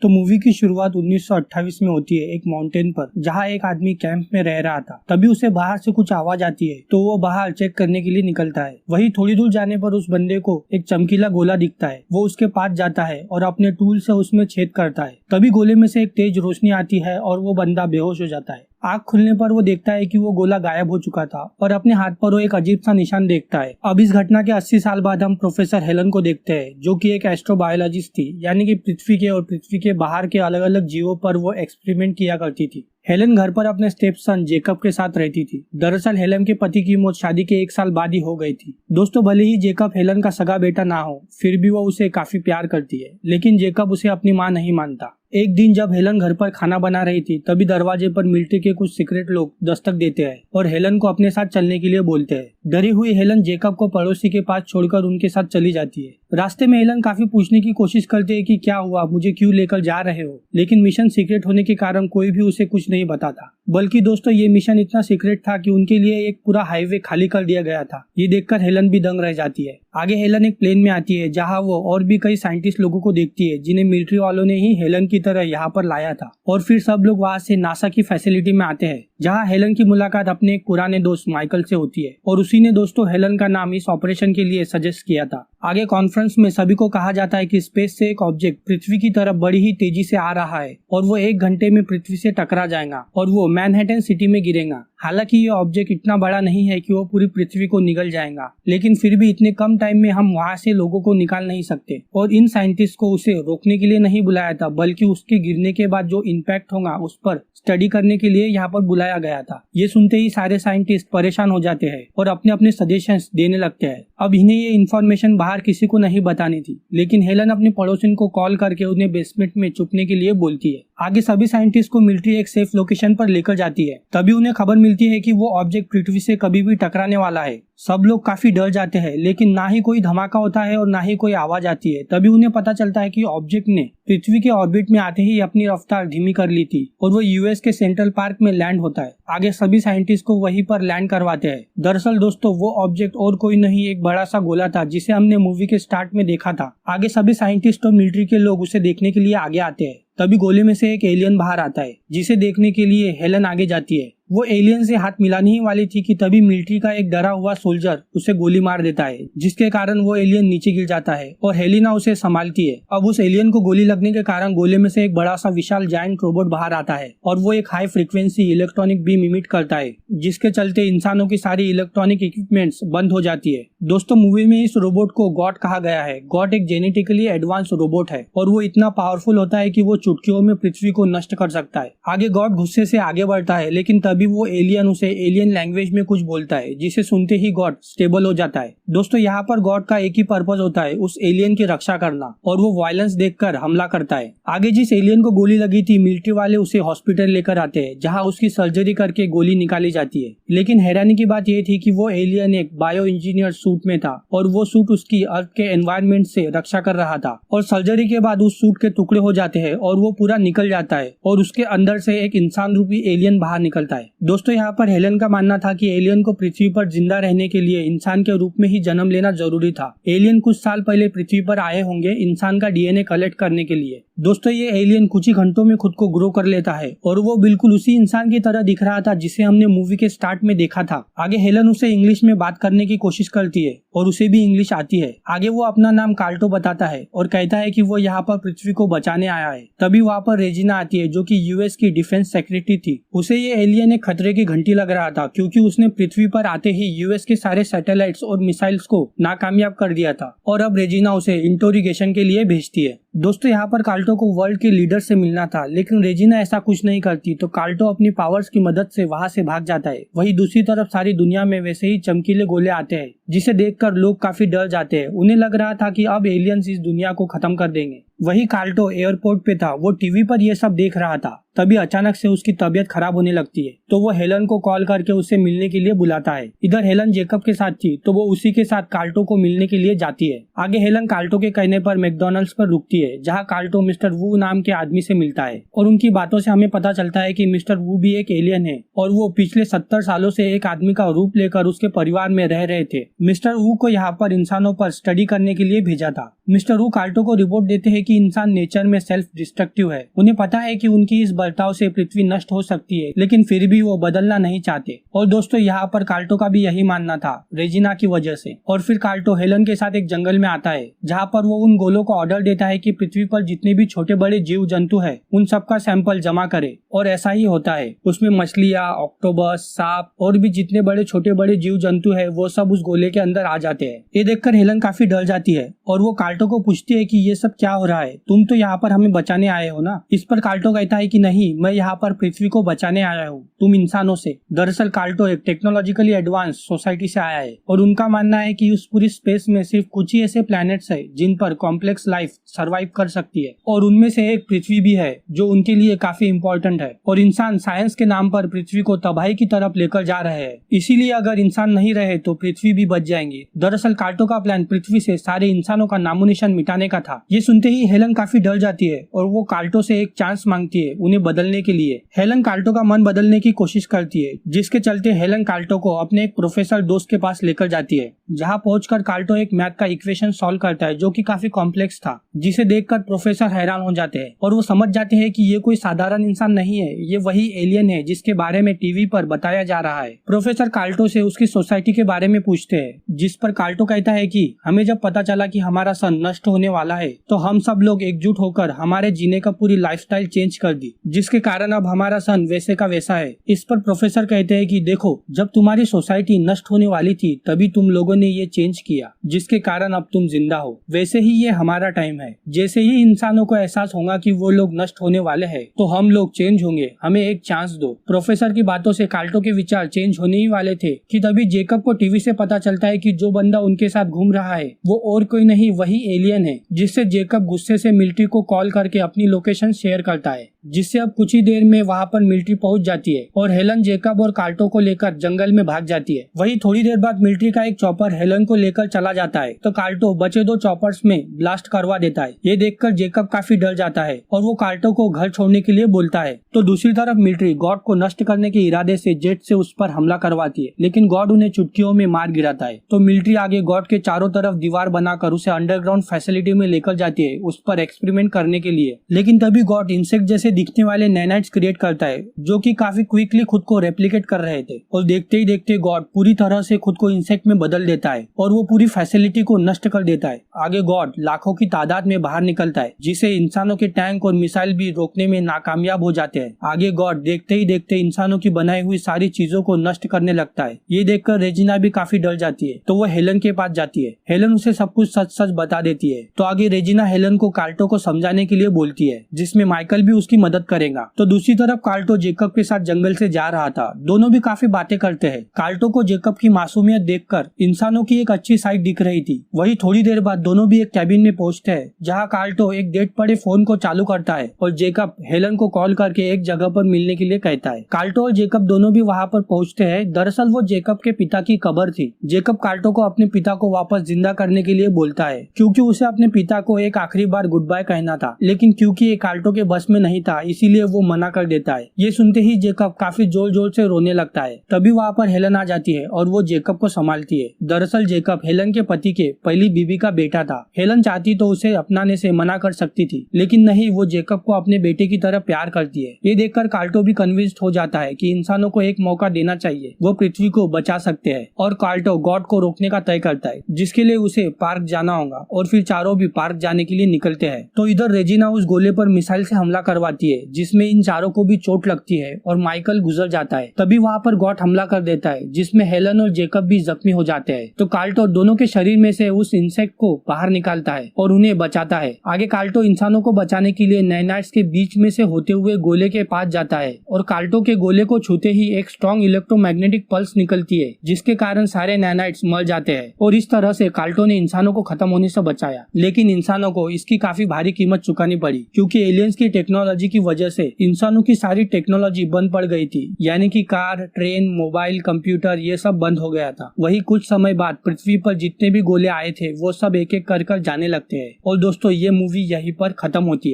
तो मूवी की शुरुआत 1928 में होती है एक माउंटेन पर, जहाँ एक आदमी कैंप में रह रहा था। तभी उसे बाहर से कुछ आवाज आती है तो वो बाहर चेक करने के लिए निकलता है। वही थोड़ी दूर जाने पर उस बंदे को एक चमकीला गोला दिखता है। वो उसके पास जाता है और अपने टूल से उसमें छेद करता है। तभी गोले में से एक तेज रोशनी आती है और वो बंदा बेहोश हो जाता है। आँख खुलने पर वो देखता है कि वो गोला गायब हो चुका था और अपने हाथ पर वो एक अजीब सा निशान देखता है। अब इस घटना के 80 साल बाद हम प्रोफेसर हेलन को देखते हैं, जो कि एक एस्ट्रोबायोलॉजिस्ट थी, यानी कि पृथ्वी के और पृथ्वी के बाहर के अलग अलग जीवों पर वो एक्सपेरिमेंट किया करती थी। हेलन घर पर अपने स्टेप सन जेकब के साथ रहती थी। दरअसल हेलन के पति की मौत शादी के 1 साल बाद ही हो गई थी। दोस्तों, भले ही जेकब हेलन का सगा बेटा ना हो, फिर भी वो उसे काफी प्यार करती है, लेकिन जेकब उसे अपनी माँ नहीं मानता। एक दिन जब हेलन घर पर खाना बना रही थी, तभी दरवाजे पर मिलिट्री के कुछ सीक्रेट लोग दस्तक देते हैं और हेलन को अपने साथ चलने के लिए बोलते हैं। डरी हुई हेलन जेकब को पड़ोसी के पास छोड़कर उनके साथ चली जाती है। रास्ते में हेलन काफी पूछने की कोशिश करती है कि क्या हुआ, मुझे क्यों लेकर जा रहे हो, लेकिन मिशन सीक्रेट होने के कारण कोई भी उसे कुछ नहीं बताता। बल्कि दोस्तों, ये मिशन इतना सीक्रेट था कि उनके लिए एक पूरा हाईवे खाली कर दिया गया था। ये देखकर हेलन भी दंग रह जाती है। आगे हेलन एक प्लेन में आती है, जहां वो और भी कई साइंटिस्ट लोगों को देखती है, जिन्हें मिलिट्री वालों ने ही हेलन की तरह यहाँ पर लाया था। और फिर सब लोग वहाँ से नासा की फैसिलिटी में आते हैं, जहाँ हेलन की मुलाकात अपने एक पुराने दोस्त माइकल से होती है और उसी ने दोस्तों हेलन का नाम इस ऑपरेशन के लिए सजेस्ट किया था। आगे कॉन्फ्रेंस में सभी को कहा जाता है कि स्पेस से एक ऑब्जेक्ट पृथ्वी की तरफ बड़ी ही तेजी से आ रहा है और वो 1 घंटे में पृथ्वी से टकरा जाएगा और वो मैनहट्टन सिटी में गिरेगा। हालांकि ये ऑब्जेक्ट इतना बड़ा नहीं है कि वो पूरी पृथ्वी को निगल जाएगा, लेकिन फिर भी इतने कम टाइम में हम वहाँ से लोगों को निकाल नहीं सकते। और इन साइंटिस्ट को उसे रोकने के लिए नहीं बुलाया था, बल्कि उसके गिरने के बाद जो इम्पैक्ट होगा उस पर स्टडी करने के लिए यहाँ पर बुलाया गया था। ये सुनते ही सारे साइंटिस्ट परेशान हो जाते हैं और अपने अपने सजेशंस देने लगते हैं। अब इन्हें ये इन्फॉर्मेशन बाहर किसी को नहीं बतानी थी, लेकिन हेलन अपने पड़ोसिन को कॉल करके उन्हें बेसमेंट में छुपने के लिए बोलती है। आगे सभी साइंटिस्ट को मिलिट्री एक सेफ लोकेशन पर लेकर जाती है। तभी उन्हें खबर मिलती है कि वो ऑब्जेक्ट पृथ्वी से कभी भी टकराने वाला है। सब लोग काफी डर जाते हैं, लेकिन ना ही कोई धमाका होता है और ना ही कोई आवाज आती है। तभी उन्हें पता चलता है कि ऑब्जेक्ट ने पृथ्वी के ऑर्बिट में आते ही अपनी रफ्तार धीमी कर ली थी और वो यूएस के सेंट्रल पार्क में लैंड होता है। आगे सभी साइंटिस्ट को वहीं पर लैंड करवाते हैं। दरअसल दोस्तों, वो ऑब्जेक्ट और कोई नहीं, एक बड़ा सा गोला था, जिसे हमने मूवी के स्टार्ट में देखा था। आगे सभी साइंटिस्ट और मिलिट्री के लोग उसे देखने के लिए आगे आते हैं। तभी गोले में से एक एलियन बाहर आता है, जिसे देखने के लिए हेलन आगे जाती है। वो एलियन से हाथ मिलाने ही वाली थी कि तभी मिलिट्री का एक डरा हुआ सोल्जर उसे गोली मार देता है, जिसके कारण वो एलियन नीचे गिर जाता है और हेलिना उसे संभालती है। अब उस एलियन को गोली लगने के कारण गोले में से एक बड़ा सा विशाल जायंट रोबोट बाहर आता है और वो एक high frequency electronic beam emit करता है, जिसके चलते इंसानों की सारी इलेक्ट्रॉनिक इक्विपमेंट्स बंद हो जाती है। दोस्तों, मूवी में इस रोबोट को गॉड कहा गया है। गॉड एक जेनेटिकली एडवांस रोबोट है और वो इतना पावरफुल होता है कि वो चुटकियों में पृथ्वी को नष्ट कर सकता है। आगे गॉड गुस्से से आगे बढ़ता है, लेकिन तभी वो एलियन उसे एलियन लैंग्वेज में कुछ बोलता है, जिसे सुनते ही गॉड स्टेबल हो जाता है। दोस्तों, यहाँ पर गॉड का एक ही पर्पस होता है, उस एलियन की रक्षा करना, और वो वायलेंस देखकर हमला करता है। आगे जिस एलियन को गोली लगी थी, मिलिट्री वाले उसे हॉस्पिटल लेकर आते हैं, जहाँ उसकी सर्जरी करके गोली निकाली जाती है। लेकिन हैरानी की बात यह थी कि वो एलियन एक बायो इंजीनियर सूट में था और वो सूट उसकी अर्थ के एनवायरनमेंट से रक्षा कर रहा था। और सर्जरी के बाद उस सूट के टुकड़े हो जाते हैं और वो पूरा निकल जाता है और उसके अंदर से एक इंसान रूपी एलियन बाहर निकलता है। दोस्तों, यहाँ पर हेलन का मानना था कि एलियन को पृथ्वी पर जिंदा रहने के लिए इंसान के रूप में ही जन्म लेना जरूरी था। एलियन कुछ साल पहले पृथ्वी पर आए होंगे इंसान का डीएनए कलेक्ट करने के लिए। दोस्तों, ये एलियन कुछ ही घंटों में खुद को ग्रो कर लेता है और वो बिल्कुल उसी इंसान की तरह दिख रहा था जिसे हमने मूवी के स्टार्ट में देखा था। आगे हेलन उसे इंग्लिश में बात करने की कोशिश करती है और उसे भी इंग्लिश आती है। आगे वो अपना नाम कार्टो बताता है और कहता है कि वो यहाँ पर पृथ्वी को बचाने आया है। तभी वहाँ पर रेजिना आती है, जो कि यूएस की डिफेंस सेक्रेटरी थी। उसे ये एलियन एक खतरे की घंटी लग रहा था, क्योंकि उसने पृथ्वी पर आते ही यूएस के सारे सैटेलाइट्स और मिसाइल्स को नाकामयाब कर दिया था और अब रेजिना उसे इंटरोगेशन के लिए भेजती है। दोस्तों, यहाँ पर कार्टो को वर्ल्ड के लीडर से मिलना था, लेकिन रेजिना ऐसा कुछ नहीं करती, तो कार्टो अपनी पावर्स की मदद से वहाँ से भाग जाता है। वहीं दूसरी तरफ सारी दुनिया में वैसे ही चमकीले गोले आते हैं, जिसे देखकर लोग काफी डर जाते हैं। उन्हें लग रहा था कि अब एलियंस इस दुनिया को खत्म कर देंगे। वही कार्टो एयरपोर्ट पे था, वो टीवी पर ये सब देख रहा था। तभी अचानक से उसकी तबीयत खराब होने लगती है, तो वो हेलन को कॉल करके उससे मिलने के लिए बुलाता है। इधर हेलन जेकब के साथ थी, तो वो उसी के साथ कार्टो को मिलने के लिए जाती है। आगे हेलन कार्टो के कहने पर मैकडॉनल्ड्स पर रुकती है, जहाँ कार्टो मिस्टर वू नाम के आदमी से मिलता है और उनकी बातों से हमें पता चलता है कि मिस्टर वू भी एक एलियन है और वो पिछले 70 सालों से एक आदमी का रूप लेकर उसके परिवार में रह रहे थे। मिस्टर वू को यहाँ पर इंसानों पर स्टडी करने के लिए भेजा था। मिस्टर वू कार्टो को रिपोर्ट देते हैं कि इंसान नेचर में सेल्फ डिस्ट्रक्टिव है। उन्हें पता है कि उनकी इस बर्ताव से पृथ्वी नष्ट हो सकती है, लेकिन फिर भी वो बदलना नहीं चाहते। और दोस्तों, यहाँ पर कार्टो का भी यही मानना था, रेजिना की वजह से। और फिर कार्टो हेलन के साथ एक जंगल में आता है, जहाँ पर वो उन गोलों को ऑर्डर देता है कि पृथ्वी पर जितने भी छोटे बड़े जीव जंतु है उन सबका सैंपल जमा करे। और ऐसा ही होता है। उसमें मछलियाँ, ऑक्टोपस, सांप और भी जितने बड़े छोटे बड़े जीव जंतु है वो सब उस गोले के अंदर आ जाते हैं। ये देखकर हेलन काफी डर जाती है और वो कार्टो को पूछती है कि ये सब क्या हो रहा है, तुम तो यहाँ पर हमें बचाने आए हो ना। इस पर कार्टो कहता है कि नहीं, मैं यहाँ पर पृथ्वी को बचाने आया हूँ, तुम इंसानों से। दरअसल कार्टो एक टेक्नोलॉजिकली एडवांस सोसाइटी से आया है और उनका मानना है कि उस पूरी स्पेस में सिर्फ कुछ ही ऐसे प्लैनेट्स है जिन पर कॉम्प्लेक्स लाइफ सर्वाइव कर सकती है और उनमें से एक पृथ्वी भी है, जो उनके लिए काफी इम्पोर्टेंट है। और इंसान साइंस के नाम पर पृथ्वी को तबाही की तरफ लेकर जा रहे हैं, इसीलिए अगर इंसान नहीं रहे तो पृथ्वी भी बच जाएंगे। दरअसल कार्टो का प्लान पृथ्वी से सारे इंसानों का नामो निशान मिटाने का था। ये सुनते ही हेलन काफी डर जाती है और वो कार्टो से एक चांस मांगती है उन्हें बदलने के लिए। हेलन कार्टो का मन बदलने की कोशिश करती है, जिसके चलते हेलन कार्टो को अपने एक प्रोफेसर दोस्त के पास लेकर जाती है, जहाँ पहुंचकर कार्टो एक मैथ का इक्वेशन सॉल्व करता है जो कि काफी कॉम्प्लेक्स था, जिसे देखकर प्रोफेसर हैरान हो जाते हैं और वो समझ जाते हैं कि ये कोई साधारण इंसान नहीं है, ये वही एलियन है जिसके बारे में टीवी पर बताया जा रहा है। प्रोफेसर कार्टो से उसकी सोसाइटी के बारे में पूछते हैं, जिस पर कार्टो कहता है कि हमें जब पता चला कि हमारा सन नष्ट होने वाला है तो हम सब लोग एकजुट होकर हमारे जीने का पूरी लाइफस्टाइल चेंज कर दी, जिसके कारण अब हमारा सन वैसे का वैसा है। इस पर प्रोफेसर कहते हैं कि देखो, जब तुम्हारी सोसाइटी नष्ट होने वाली थी तभी तुम लोगों ने ये चेंज किया, जिसके कारण अब तुम जिंदा हो। वैसे ही ये हमारा टाइम है, जैसे ही इंसानों को एहसास होगा कि वो लोग नष्ट होने वाले हैं तो हम लोग चेंज होंगे, हमें एक चांस दो। प्रोफेसर की बातों से कार्टो के विचार चेंज होने ही वाले थे कि तभी जेकब को टीवी से पता चलता है कि जो बंदा उनके साथ घूम रहा है वो और कोई नहीं, वही एलियन है। जिससे जेकब गुस्से से मिलिट्री को कॉल करके अपनी लोकेशन शेयर करता है, जिससे अब कुछ ही देर में वहाँ पर मिलिट्री पहुंच जाती है और हेलन जेकब और कार्टो को लेकर जंगल में भाग जाती है। वही थोड़ी देर बाद मिलिट्री का एक चॉपर हेलन को लेकर चला जाता है तो कार्टो बचे 2 चॉपर्स में ब्लास्ट करवा देता है। ये देखकर जेकब काफी डर जाता है और वो कार्टो को घर छोड़ने के लिए बोलता है। तो दूसरी तरफ मिलिट्री गॉड को नष्ट करने के इरादे से जेट से उस पर हमला करवाती है, लेकिन गॉड उन्हें चुटकियों में मार गिराता है। तो मिलिट्री आगे गॉड के चारों तरफ दीवार बनाकर उसे अंडरग्राउंड फैसिलिटी में लेकर जाती है उस पर एक्सपेरिमेंट करने के लिए। लेकिन तभी गॉड इंसेक्ट जैसे दिखने वाले नैनाइट्स क्रिएट करता है जो कि काफी क्विकली खुद को रेप्लिकेट कर रहे थे और देखते ही देखते गॉड पूरी तरह से खुद को इंसेक्ट में बदल देता है और वो पूरी फैसिलिटी को नष्ट कर देता है। आगे गॉड लाखों की तादाद में बाहर निकलता है, जिसे इंसानों के टैंक और मिसाइल भी रोकने में नाकामयाब हो जाते हैं। आगे गॉड देखते ही देखते इंसानों की बनाई हुई सारी चीजों को नष्ट करने लगता है। ये देखकर रेजिना भी काफी डर जाती है, तो वो हेलन के पास जाती है। हेलन उसे सब कुछ सच सच बता देती है। तो आगे रेजिना हेलन को कार्टो को समझाने के लिए बोलती है, जिसमें माइकल भी उसकी मदद करेगा। तो दूसरी तरफ कार्टो जेकब के साथ जंगल से जा रहा था। दोनों भी काफी बातें करते हैं। कार्टो को जेकब की मासूमियत देखकर इंसानों की एक अच्छी साइड दिख रही थी। वही थोड़ी देर बाद दोनों भी एक कैबिन में पहुंचते हैं, जहां कार्टो एक डेड पड़े फोन को चालू करता है और जेकब हेलन को कॉल करके एक जगह पर मिलने के लिए कहता है। कार्टो और जेकब दोनों भी वहां पर पहुंचते हैं। दरअसल वो जेकब के पिता की कब्र थी। जेकब कार्टो को अपने पिता को वापस जिंदा करने के लिए बोलता है, क्योंकि उसे अपने पिता को एक आखिरी बार गुड बाय कहना था, लेकिन क्योंकि ये कार्टो के बस में नहीं था इसीलिए वो मना कर देता है। ये सुनते ही जेकब काफी जोर जोर से रोने लगता है। तभी वहाँ पर हेलन आ जाती है और वो जेकब को संभालती है। दरअसल जेकब हेलन के पति के पहली बीवी का बेटा था। हेलन चाहती तो उसे अपनाने से मना कर सकती थी, लेकिन नहीं, वो जेकब को अपने बेटे की तरह प्यार करती है। ये देखकर कार्टो भी कन्विंस्ड हो जाता है कि इंसानों को एक मौका देना चाहिए, वो पृथ्वी को बचा सकते हैं। और कार्टो गॉड को रोकने का तय करता है, जिसके लिए उसे पार्क जाना होगा और फिर चारों भी पार्क जाने के लिए निकलते हैं। तो इधर रेजिना उस गोले पर मिसाइल से हमला करवाती है, जिसमें इन चारों को भी चोट लगती है और माइकल गुजर जाता है। तभी वहाँ पर गॉड हमला कर देता है, जिसमें हेलन और जेकब भी जख्मी हो जाते हैं। तो कार्टो दोनों के शरीर में से उस इंसेक्ट को बाहर निकालता है और उन्हें बचाता है। आगे कार्टो इंसानों को बचाने के लिए नैनाइट्स के बीच में से होते हुए गोले के पास जाता है और कार्टो के गोले को छूते ही एक स्ट्रॉन्ग इलेक्ट्रोमैग्नेटिक पल्स निकलती है, जिसके कारण सारे नैनाइट्स मर जाते हैं। और इस तरह से कार्टो ने इंसानों को खत्म होने से बचाया, लेकिन इंसानों को इसकी काफी भारी कीमत चुकानी पड़ी, क्योंकि एलियंस की टेक्नोलॉजी की वजह से इंसानों की सारी टेक्नोलॉजी बंद पड़ गई थी, यानी कि कार, ट्रेन, मोबाइल, कंप्यूटर ये सब बंद हो गया था। वही कुछ समय बाद पृथ्वी पर जितने भी गोले आए थे वो सब एक एक कर जाने लगते हैं। और दोस्तों ये मूवी यहीं पर खत्म होती है।